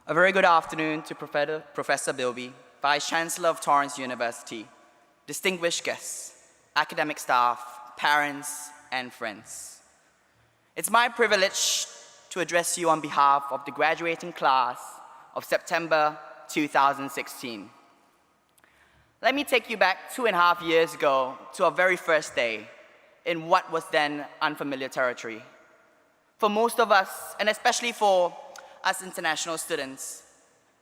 A very good afternoon to Professor Bilby, Vice-Chancellor of Torrens University, distinguished guests, academic staff, parents, and friends. It's my privilege to address you on behalf of the graduating class of September 2016. Let me take you back 2.5 years ago to our very first day in what was then unfamiliar territory. For most of us, and especially for us international students,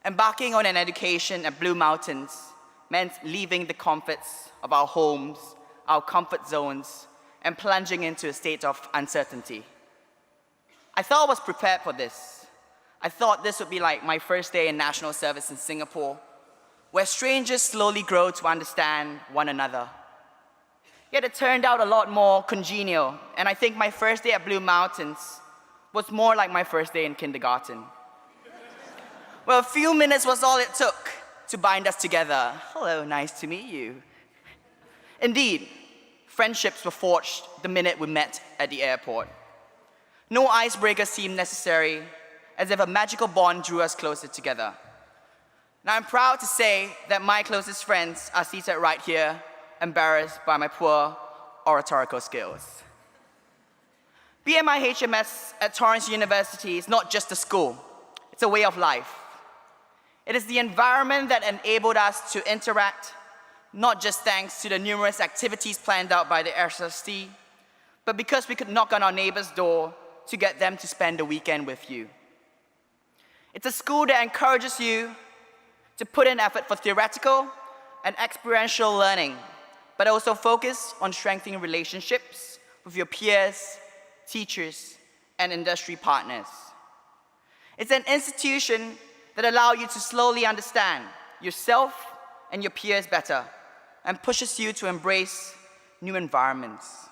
embarking on an education at Blue Mountains meant leaving the comforts of our homes, our comfort zones, and plunging into a state of uncertainty. I thought I was prepared for this. I thought this would be like my first day in national service in Singapore, where strangers slowly grow to understand one another. Yet it turned out a lot more congenial, and I think my first day at Blue Mountains was more like my first day in kindergarten. Well, a few minutes was all it took to bind us together. Hello, nice to meet you. Indeed, friendships were forged the minute we met at the airport. No icebreaker seemed necessary, as if a magical bond drew us closer together. Now, I'm proud to say that my closest friends are seated right here, embarrassed by my poor oratorical skills. BMIHMS at Torrens University is not just a school, it's a way of life. It is the environment that enabled us to interact, not just thanks to the numerous activities planned out by the SST, but because we could knock on our neighbor's door to get them to spend the weekend with you. It's a school that encourages you to put in effort for theoretical and experiential learning, but also focus on strengthening relationships with your peers, teachers, and industry partners. It's an institution that allows you to slowly understand yourself and your peers better and pushes you to embrace new environments.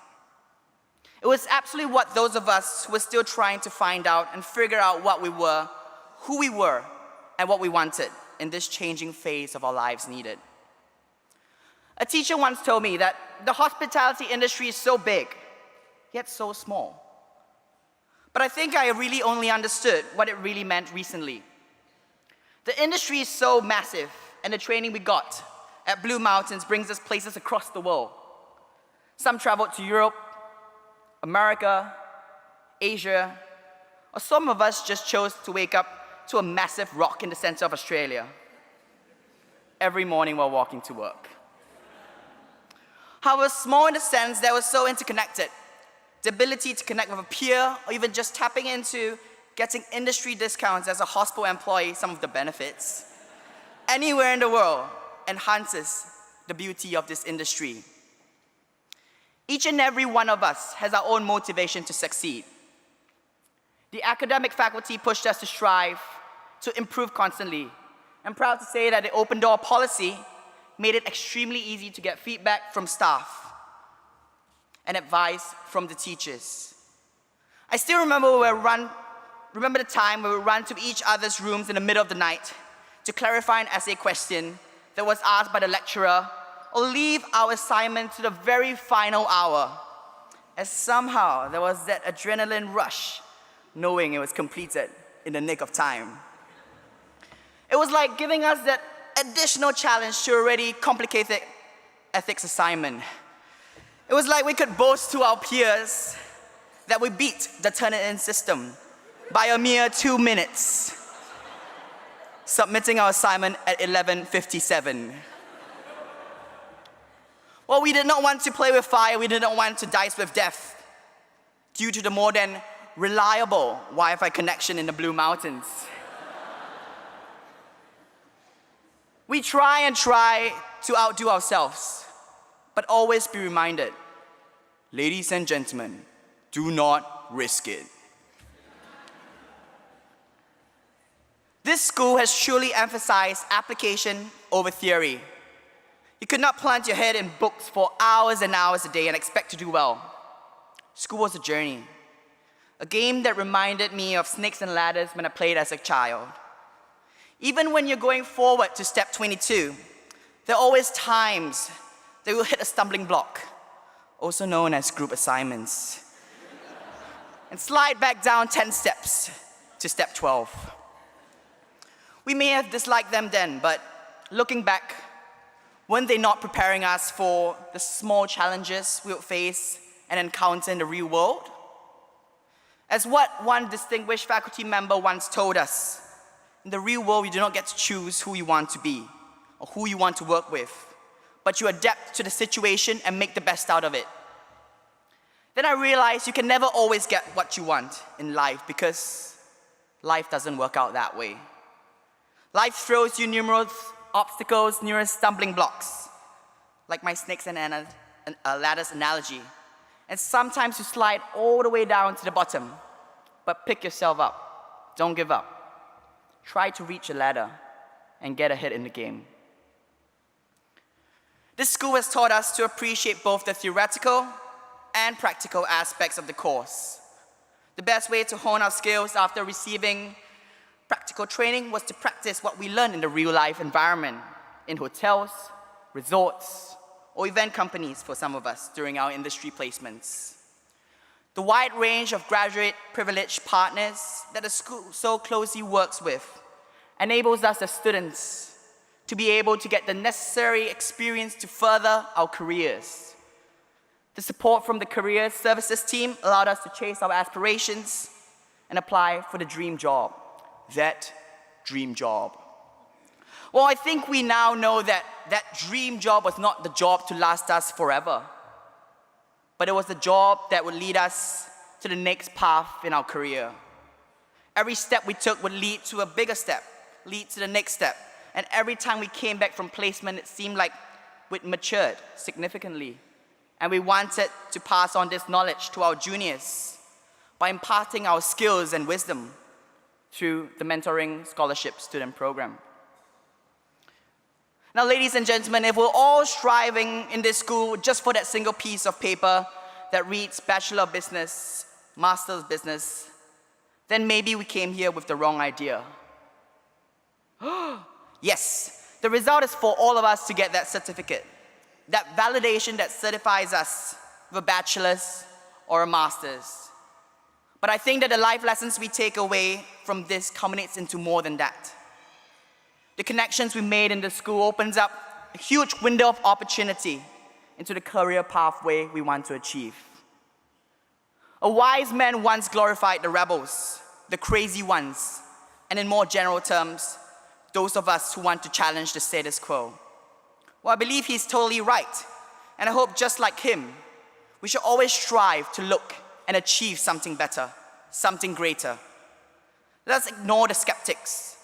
It was absolutely what those of us who were still trying to find out and figure out what we were, who we were, and what we wanted in this changing phase of our lives needed. A teacher once told me that the hospitality industry is so big, yet so small. But I think I really only understood what it really meant recently. The industry is so massive, and the training we got at Blue Mountains brings us places across the world. Some traveled to Europe, America, Asia, or some of us just chose to wake up to a massive rock in the center of Australia every morning while walking to work. However, small in the sense that we're so interconnected, the ability to connect with a peer or even just tapping into getting industry discounts as a hospital employee, some of the benefits, anywhere in the world enhances the beauty of this industry. Each and every one of us has our own motivation to succeed. The academic faculty pushed us to strive, to improve constantly. I'm proud to say that the open door policy made it extremely easy to get feedback from staff and advice from the teachers. I still remember the time when we ran to each other's rooms in the middle of the night to clarify an essay question that was asked by the lecturer or leave our assignment to the very final hour, as somehow there was that adrenaline rush knowing it was completed in the nick of time. It was like giving us that additional challenge to a already complicated ethics assignment. It was like we could boast to our peers that we beat the Turnitin system by a mere 2 minutes, submitting our assignment at 11:57. Well, we did not want to play with fire, we did not want to dice with death due to the more than reliable Wi-Fi connection in the Blue Mountains. We try to outdo ourselves, but always be reminded, ladies and gentlemen, do not risk it. This school has truly emphasized application over theory. You could not plant your head in books for hours and hours a day and expect to do well. School was a journey, a game that reminded me of snakes and ladders when I played as a child. Even when you're going forward to step 22, there are always times that you'll hit a stumbling block, also known as group assignments, and slide back down 10 steps to step 12. We may have disliked them then, but looking back, weren't they not preparing us for the small challenges we would face and encounter in the real world? As what one distinguished faculty member once told us, in the real world, you do not get to choose who you want to be or who you want to work with, but you adapt to the situation and make the best out of it. Then I realized you can never always get what you want in life because life doesn't work out that way. Life throws you numerous obstacles, numerous stumbling blocks, like my snakes and ladders analogy. And sometimes you slide all the way down to the bottom, but pick yourself up. Don't give up. Try to reach a ladder and get ahead in the game. This school has taught us to appreciate both the theoretical and practical aspects of the course. The best way to hone our skills after receiving practical training was to practice what we learned in the real-life environment, in hotels, resorts, or event companies for some of us during our industry placements. The wide range of graduate privileged partners that the school so closely works with enables us as students to be able to get the necessary experience to further our careers. The support from the career services team allowed us to chase our aspirations and apply for the dream job. That dream job. Well, I think we now know that that dream job was not the job to last us forever, but it was the job that would lead us to the next path in our career. Every step we took would lead to a bigger step, lead to the next step. And every time we came back from placement, it seemed like we'd matured significantly. And we wanted to pass on this knowledge to our juniors by imparting our skills and wisdom through the Mentoring Scholarship Student Program. Now, ladies and gentlemen, if we're all striving in this school just for that single piece of paper that reads Bachelor of Business, Master of Business, then maybe we came here with the wrong idea. Yes, the result is for all of us to get that certificate, that validation that certifies us with a bachelor's or a master's. But I think that the life lessons we take away from this culminates into more than that. The connections we made in the school opens up a huge window of opportunity into the career pathway we want to achieve. A wise man once glorified the rebels, the crazy ones, and in more general terms, those of us who want to challenge the status quo. Well, I believe he's totally right, and I hope just like him, we should always strive to look and achieve something better, something greater. Let's ignore the skeptics.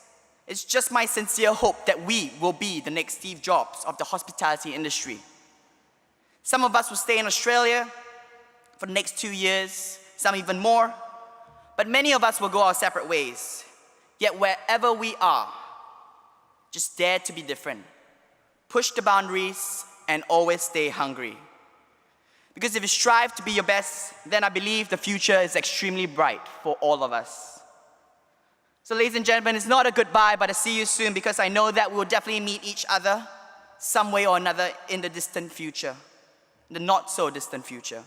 It's just my sincere hope that we will be the next Steve Jobs of the hospitality industry. Some of us will stay in Australia for the next 2 years, some even more, but many of us will go our separate ways. Yet wherever we are, just dare to be different. Push the boundaries and always stay hungry. Because if you strive to be your best, then I believe the future is extremely bright for all of us. So ladies and gentlemen, it's not a goodbye, but a see you soon, because I know that we'll definitely meet each other some way or another in the distant future, the not so distant future.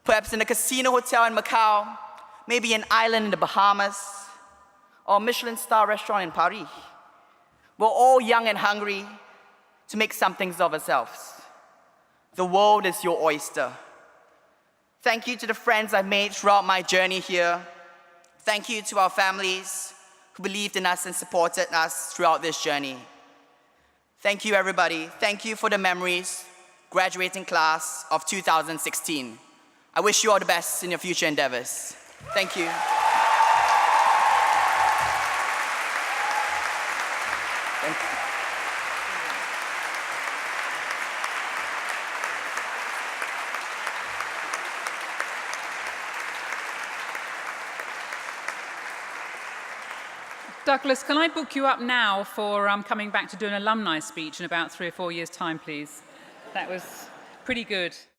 Perhaps in a casino hotel in Macau, maybe an island in the Bahamas, or a Michelin star restaurant in Paris. We're all young and hungry to make something of ourselves. The world is your oyster. Thank you to the friends I've made throughout my journey here. Thank you to our families who believed in us and supported us throughout this journey. Thank you, everybody. Thank you for the memories, graduating class of 2016. I wish you all the best in your future endeavors. Thank you. Thank you. Douglas, can I book you up now for coming back to do an alumni speech in about 3 or 4 years' time, please? That was pretty good.